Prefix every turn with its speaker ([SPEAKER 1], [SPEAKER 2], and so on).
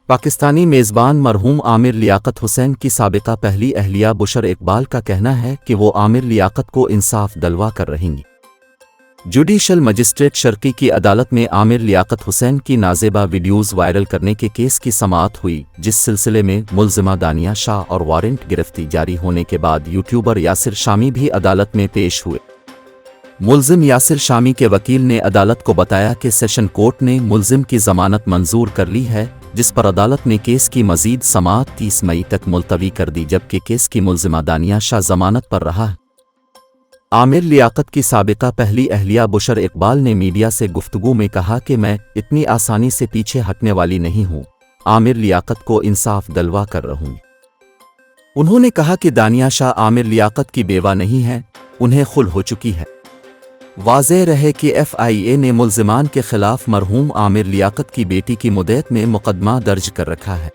[SPEAKER 1] पाकिस्तानी मेज़बान मरहूम आमिर लियाकत हुसैन की साबिका पहली अहलिया बुशर इकबाल का कहना है कि वो आमिर लियाकत को इंसाफ दिलवा कर रहेंगी। जुडिशल मजिस्ट्रेट शर्की की अदालत में आमिर लियाकत हुसैन की नाज़ेबा वीडियोज़ वायरल करने के केस की समाअत हुई, जिस सिलसिले में मुल्ज़िमा दानिया शाह और वारंट गिरफ्ती जारी होने के बाद यूट्यूबर यासिर शामी भी अदालत में पेश हुए। मुल्ज़िम यासिर शामी के वकील ने अदालत को बताया कि सेशन कोर्ट ने मुल्ज़िम की ज़मानत मंजूर कर ली है, जिस पर अदालत ने केस की मज़ीद समाअत 30 मई तक मुलतवी कर दी, जबकि केस की मुल्ज़िमा दानिया शाह ज़मानत पर रहा है। आमिर लियाकत की साबिका पहली अहलिया बुशर इकबाल ने मीडिया से गुफ्तगू में कहा कि मैं इतनी आसानी से पीछे हटने वाली नहीं हूँ, आमिर लियाकत को इंसाफ दिलवा कर रहूँगी। उन्होंने कहा कि दानिया शाह आमिर लियाकत की बेवा नहीं है, उन्हें खुल हो चुकी है। वाज़ेह रहे कि FIA ने मुल्ज़िमान के खिलाफ मरहूम आमिर लियाकत की बेटी की मुद्दत में मुकदमा दर्ज कर रखा है।